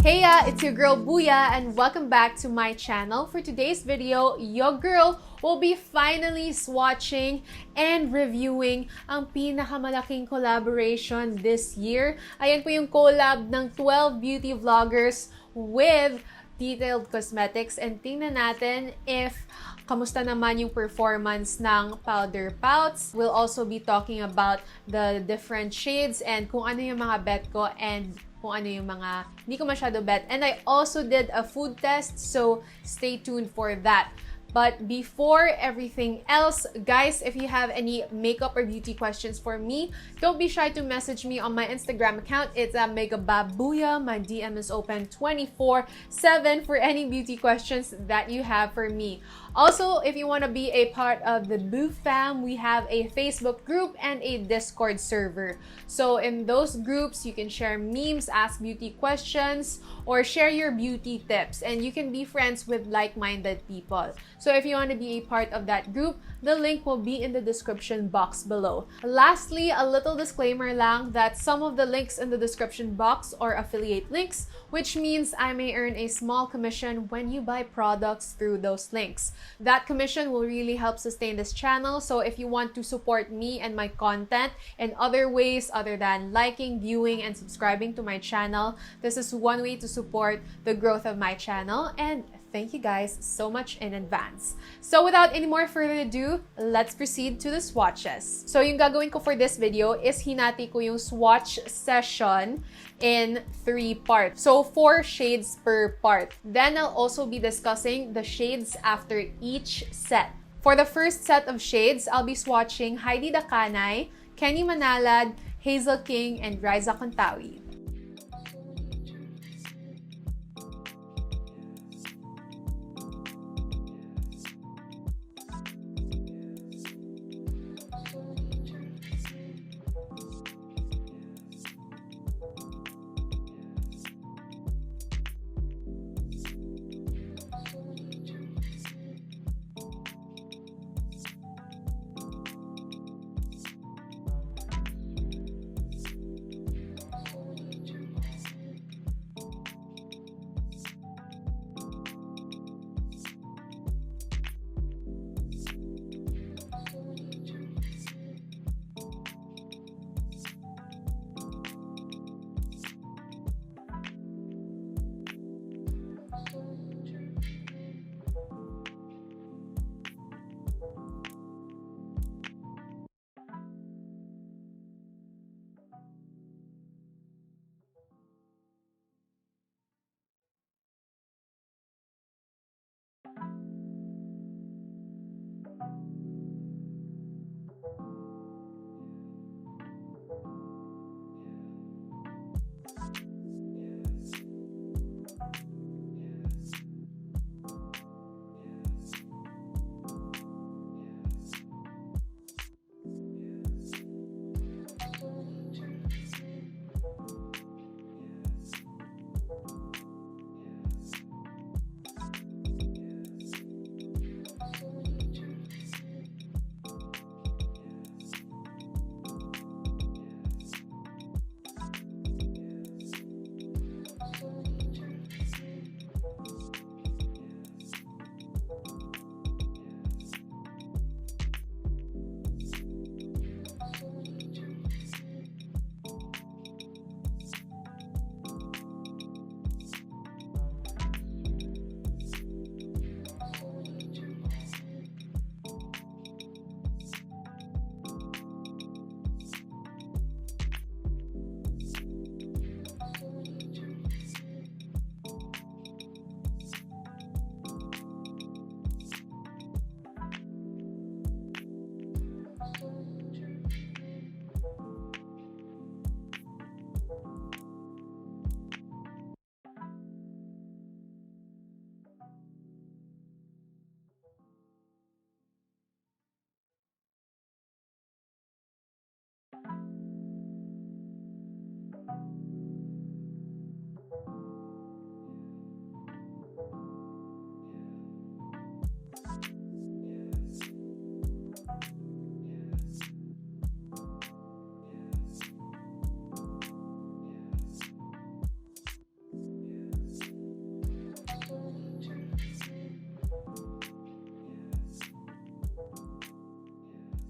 Hey, it's your girl Booya and welcome back to my channel. For today's video, your girl will be finally swatching and reviewing ang pinakamalaking collaboration this year. Ayan po yung collab ng 12 beauty vloggers with Detailed Cosmetics, and tingnan natin if kamusta naman yung performance ng powder pouts. We'll also be talking about the different shades and kung ano yung mga bet ko and kung ano yung mga hindi ko masyado bet. And I also did a food test, so stay tuned for that. But before everything else, guys, if you have any makeup or beauty questions for me, don't be shy to message me on my Instagram account. It's @megababuya. My DM is open 24/7 for any beauty questions that you have for me. Also, if you want to be a part of the Boo fam, we have a Facebook group and a Discord server. So in those groups, you can share memes, ask beauty questions, or share your beauty tips. And you can be friends with like-minded people. So if you want to be a part of that group, the link will be in the description box below. Lastly, a little disclaimer lang that some of the links in the description box are affiliate links, which means I may earn a small commission when you buy products through those links. That commission will really help sustain this channel, so if you want to support me and my content in other ways other than liking, viewing, and subscribing to my channel, this is one way to support the growth of my channel, and thank you guys so much in advance. So without any more further ado, let's proceed to the swatches. So yung gagawin ko for this video is hinati ko yung swatch session in 3 parts. So 4 shades per part. Then I'll also be discussing the shades after each set. For the first set of shades, I'll be swatching HAIDEE DACANAY, Kenny Manalad, HAZEL QUING, and RAIZA CONTAWI.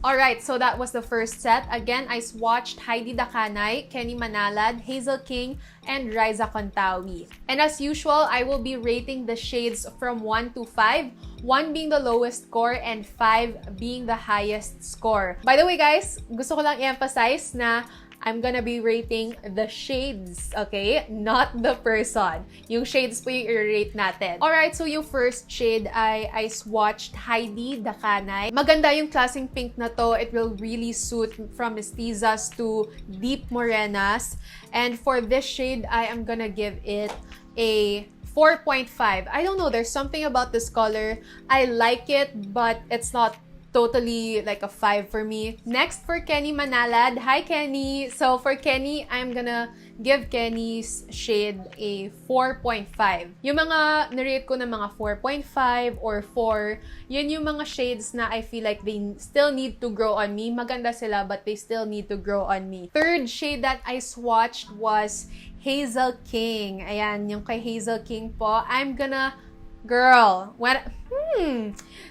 Alright, so that was the first set. Again, I swatched HAIDEE DACANAY, Kenny Manalad, HAZEL KING, and RAIZA CONTAWI. And as usual, I will be rating the shades from 1 to 5, 1 being the lowest score and 5 being the highest score. By the way guys, gusto ko lang i-emphasize na I'm gonna be rating the shades, okay? Not the person. Yung shades po yung i-rate natin. Alright, so yung first shade I swatched HAIDEE DACANAY. Maganda yung klaseng pink na to. It will really suit from Mestizas to deep Morenas. And for this shade, I am gonna give it a 4.5. I don't know, there's something about this color. I like it, but it's not totally like a 5 for me. Next for Kenny Manalad. Hi Kenny! So for Kenny, I'm gonna give Kenny's shade a 4.5. Yung mga narate ko na mga 4.5 or 4, yun yung mga shades na I feel like they still need to grow on me. Maganda sila but they still need to grow on me. Third shade that I swatched was HAZEL KING. Ayan, yung kay HAZEL KING po. I'm gonna girl,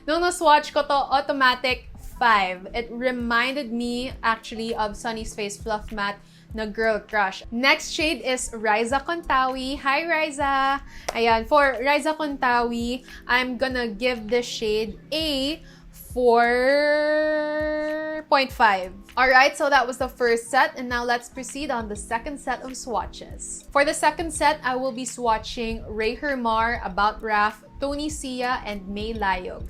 nung na-swatch ko to, automatic 5. It reminded me actually of Sunny's Face Fluff Matte na girl crush. Next shade is RAIZA CONTAWI. Hi RAIZA! Ayan, for RAIZA CONTAWI, I'm gonna give this shade a 4.5. Alright, so that was the first set, and now let's proceed on the second set of swatches. For the second set, I will be swatching Rei Germar, About Raf, TONI Sia, and May LAYUG.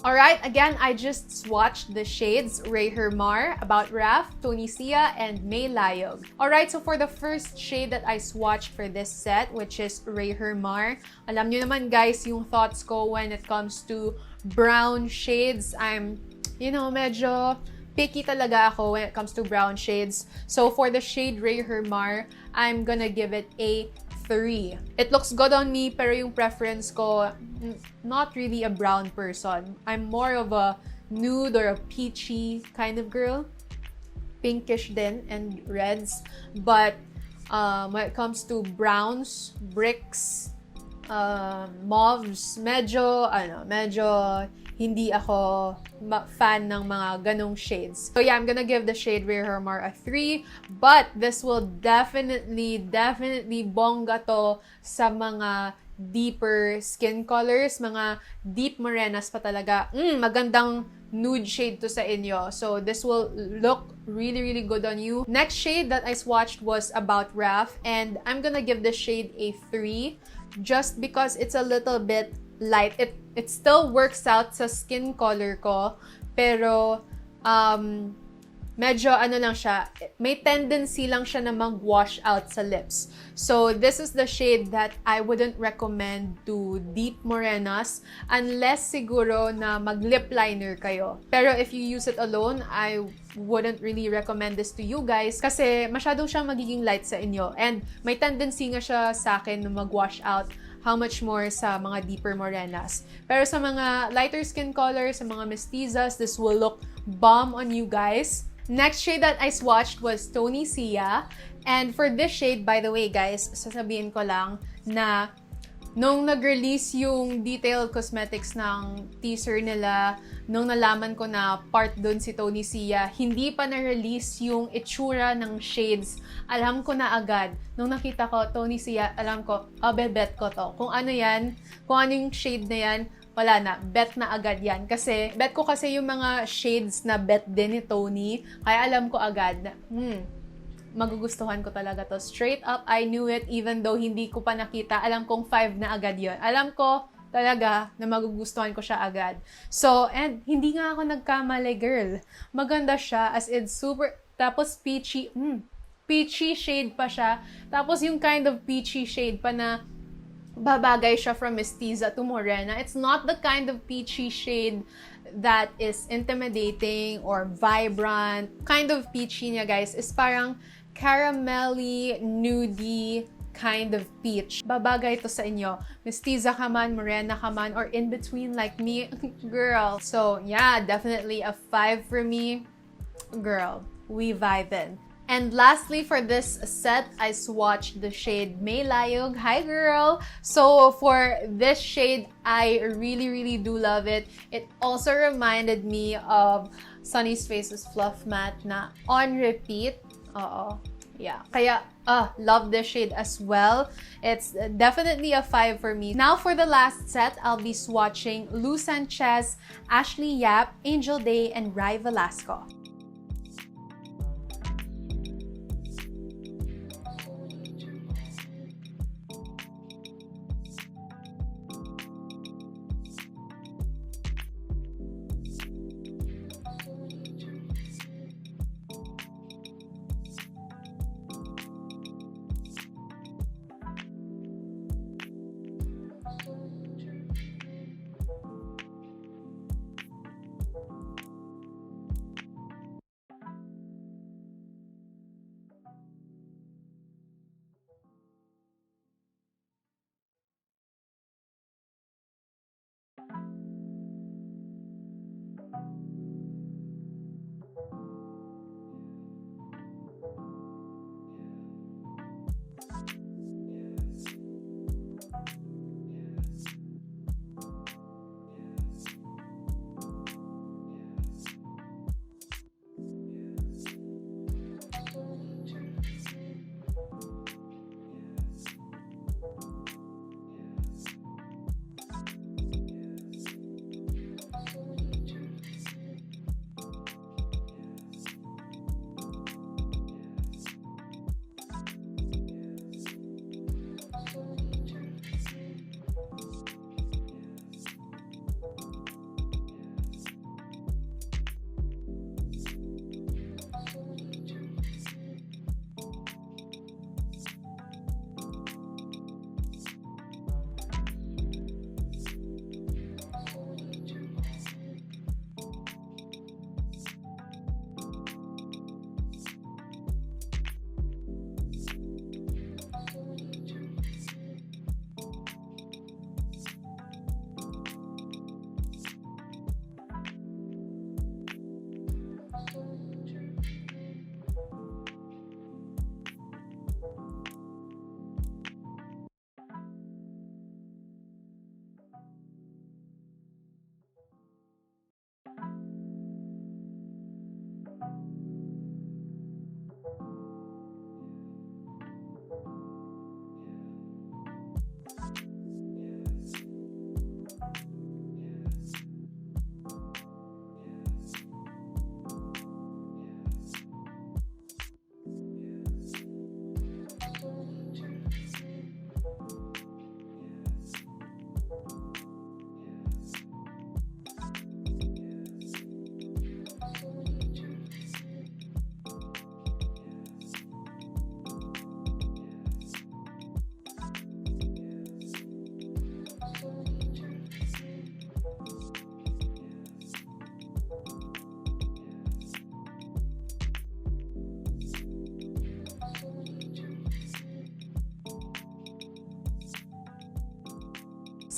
Alright, again, I just swatched the shades Rei Germar, About Raf, TONI, and May LAYUG. Alright, so for the first shade that I swatched for this set, which is Rei Germar, alam nyo naman guys yung thoughts ko when it comes to brown shades. I'm, medyo picky talaga ako when it comes to brown shades. So for the shade Rei Germar, I'm gonna give it a 3. It looks good on me, pero yung preference ko, not really a brown person. I'm more of a nude or a peachy kind of girl. Pinkish din and reds. But when it comes to browns, bricks, mauves, medyo hindi ako fan ng mga ganong shades. So yeah, I'm gonna give the shade Rei Germar a 3, but this will definitely bongga to sa mga deeper skin colors, mga deep morenas pa talaga. Magandang nude shade to sa inyo. So this will look really good on you. Next shade that I swatched was About Raf, and I'm gonna give the shade a 3 just because it's a little bit light. It still works out sa skin color ko, pero medyo lang siya, may tendency lang siya na mag-wash out sa lips. So this is the shade that I wouldn't recommend to deep morenas unless siguro na mag-lip liner kayo. Pero if you use it alone, I wouldn't really recommend this to you guys kasi masyadong siyang magiging light sa inyo, and may tendency nga siya sa akin na mag-wash out. How much more sa mga deeper morenas. Pero sa mga lighter skin color, sa mga mestizas, this will look bomb on you guys. Next shade that I swatched was TONI. And for this shade, by the way guys, sasabihin ko lang na nung nag-release yung detailed cosmetics ng teaser nila, nung nalaman ko na part dun si TONI, hindi pa na-release yung itsura ng shades. Alam ko na agad. Nung nakita ko, TONI, alam ko, bet ko to. Kung ano yan, kung ano yung shade na yan, wala na. Bet na agad yan. Kasi, bet ko kasi yung mga shades na bet din ni TONI. Kaya alam ko agad na, magugustuhan ko talaga to. Straight up, I knew it even though hindi ko pa nakita. Alam kong 5 na agad yon. Alam ko talaga na magugustuhan ko siya agad. So, and hindi nga ako nagkamali, girl. Maganda siya, as in super, tapos peachy, peachy shade pa siya. Tapos yung kind of peachy shade pa na babagay siya from Mestiza to Morena. It's not the kind of peachy shade that is intimidating or vibrant. Kind of peachy niya, guys, is parang caramelly, nudie kind of peach. Babagay to sa inyo. Mestiza ka man, morena ka man, or in between like me, girl. So yeah, definitely a 5 for me. Girl, we vibin'. And lastly, for this set, I swatched the shade May LAYUG. Hi, girl! So, for this shade, I really do love it. It also reminded me of Sunny's Face's Fluff Matte na on repeat. Yeah. Kaya, love this shade as well. It's definitely a 5 for me. Now, for the last set, I'll be swatching SANCHEZ, Ashley Yap, Angel Day, and Velasco.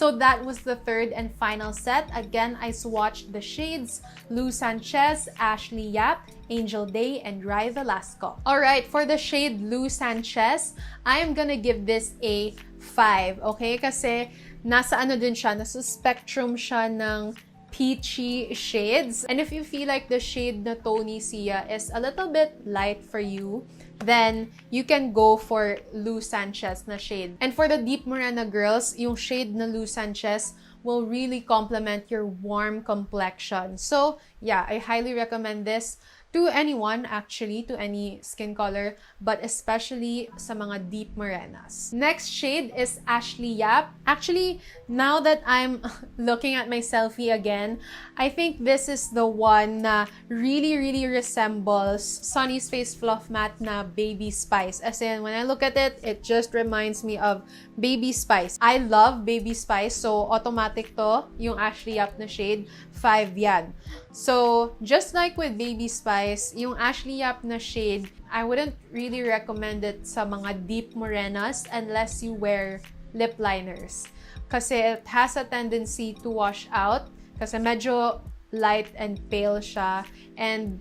So that was the third and final set. Again, I swatched the shades Lou Sanchez, Ashley Yap, Angel Day, and Rei Velasco. Alright, for the shade Lou Sanchez, I am gonna give this a 5, okay? Kasi nasa ano din siya, nasa spectrum siya ng peachy shades. And if you feel like the shade na Toni Sia is a little bit light for you, then you can go for Lou Sanchez na shade. And for the deep morena girls, yung shade na Lou Sanchez will really complement your warm complexion. So yeah, I highly recommend this to anyone, actually, to any skin color, but especially sa mga deep morenas. Next shade is Ashley Yap. Actually, now that I'm looking at my selfie again, I think this is the one na really resembles Sunny's Face Fluff Matte na Baby Spice. As in, when I look at it, it just reminds me of Baby Spice. I love Baby Spice, so automatic to, yung Ashley Yap na shade, 5 yan. So, just like with Baby Spice, yung Ashley Yap na shade, I wouldn't really recommend it sa mga deep morenas unless you wear lip liners. Kasi it has a tendency to wash out kasi medyo light and pale siya and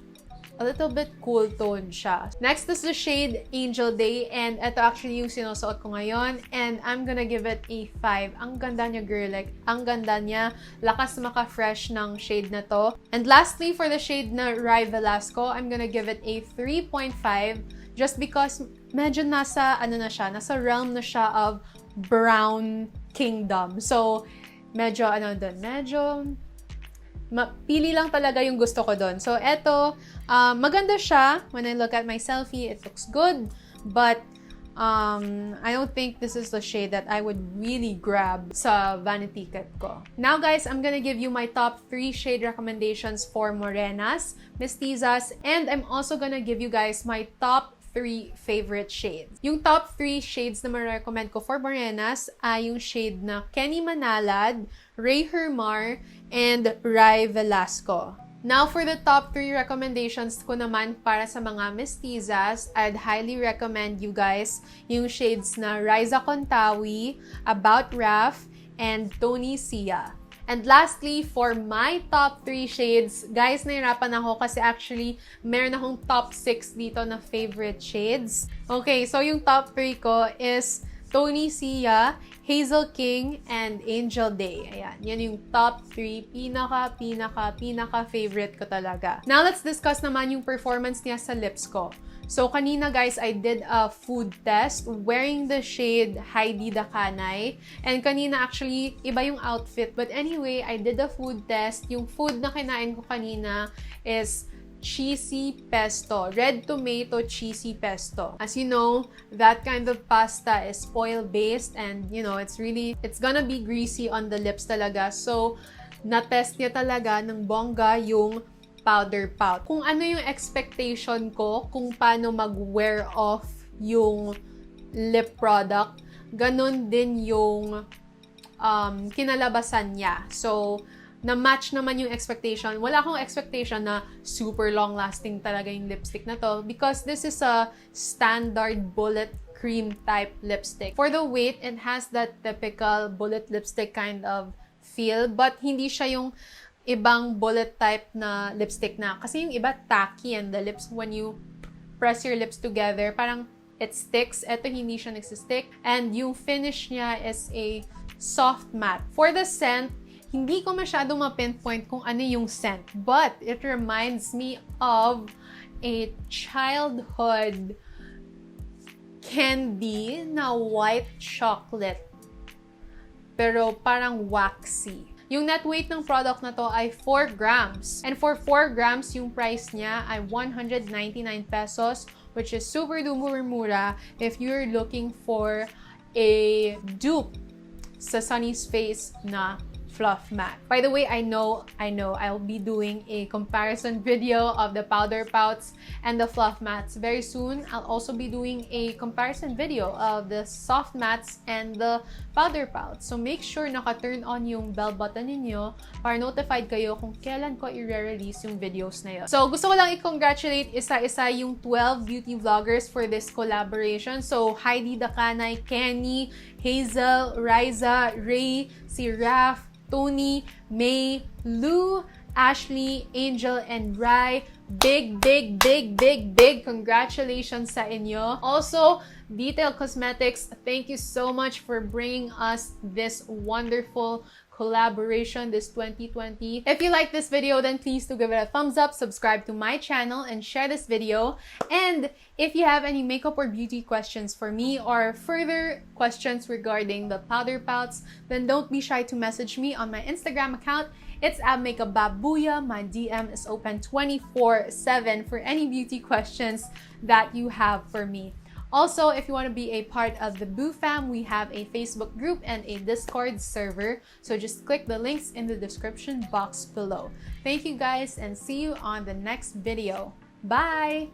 a little bit cool tone siya. Next is the shade Angel Day, and ito actually yung sinusuot ko ngayon, and I'm gonna give it a 5. Ang ganda niya, girl. Like, ang ganda niya. Lakas maka-fresh ng shade na to. And lastly, for the shade na Rei Velasco, I'm gonna give it a 3.5 just because medyo nasa, ano na siya, nasa realm na siya of brown kingdom. So, medyo, ano dun, medyo pili lang talaga yung gusto ko doon. So, eto, maganda siya. When I look at my selfie, it looks good. But, I don't think this is the shade that I would really grab sa vanity kit ko. Now, guys, I'm gonna give you my top 3 shade recommendations for Morenas, Mestizas, and I'm also gonna give you guys my top 3 favorite shades. Yung top 3 shades na ma-recommend ko for Morenas ay yung shade na Kenny Manalad, Rei Germar, and Rei Velasco. Now, for the top 3 recommendations ko naman para sa mga Mestizas, I'd highly recommend you guys yung shades na RAIZA CONTAWI, About Raf, and Toni Sia. And lastly, for my top 3 shades, guys, nahirapan ako kasi actually, meron akong top 6 dito na favorite shades. Okay, so yung top 3 ko is Toni Sia, Hazel King, and Angel Day. Ayan, yan yung top 3 pinaka favorite ko talaga. Now, let's discuss naman yung performance niya sa lips ko. So, kanina guys, I did a food test wearing the shade HAIDEE DACANAY. And kanina actually, iba yung outfit. But anyway, I did a food test. Yung food na kinain ko kanina is cheesy pesto. Red tomato cheesy pesto. As you know, that kind of pasta is oil-based and, you know, it's gonna be greasy on the lips talaga. So, na-test niya talaga ng bongga yung powder pout. Kung ano yung expectation ko kung paano mag-wear off yung lip product, ganun din yung kinalabasan niya. So, na-match naman yung expectation. Wala akong expectation na super long-lasting talaga yung lipstick na to because this is a standard bullet cream type lipstick. For the weight, it has that typical bullet lipstick kind of feel, but hindi siya yung ibang bullet type na lipstick na. Kasi yung iba tacky and the lips, when you press your lips together, parang it sticks. Ito hindi siya nagsistick. And yung finish niya is a soft matte. For the scent, hindi ko masyado ma-pinpoint kung ano yung scent, but it reminds me of a childhood candy na white chocolate, pero parang waxy. Yung net weight ng product na to ay 4 grams. And for 4 grams, yung price niya ay 199 pesos, which is super duper mura if you're looking for a dupe sa Sunny's Face na Fluff Matte. By the way, I know I'll be doing a comparison video of the powder pouts and the fluff mattes very soon. I'll also be doing a comparison video of the soft mattes and the powder pouts. So make sure naka-turn on yung bell button ninyo para notified kayo kung kailan ko i-release yung videos na yun. So gusto ko lang i-congratulate isa-isa yung 12 beauty vloggers for this collaboration. So HAIDEE, DACANAY, Kenny, HAZEL, RAIZA, Rei, si Raf, Toni, May, Lou, Ashley, Angel, and Rai. Big congratulations sa inyo. Also, Detail Cosmetics, thank you so much for bringing us this wonderful collaboration this 2020. If you like this video, then please do give it a thumbs up, subscribe to my channel, and share this video. And if you have any makeup or beauty questions for me or further questions regarding the powder pouts, then don't be shy to message me on my Instagram account. It's @makeupbabooya. My DM is open 24/7 for any beauty questions that you have for me. Also, if you want to be a part of the Boo Fam, we have a Facebook group and a Discord server. So just click the links in the description box below. Thank you guys and see you on the next video. Bye!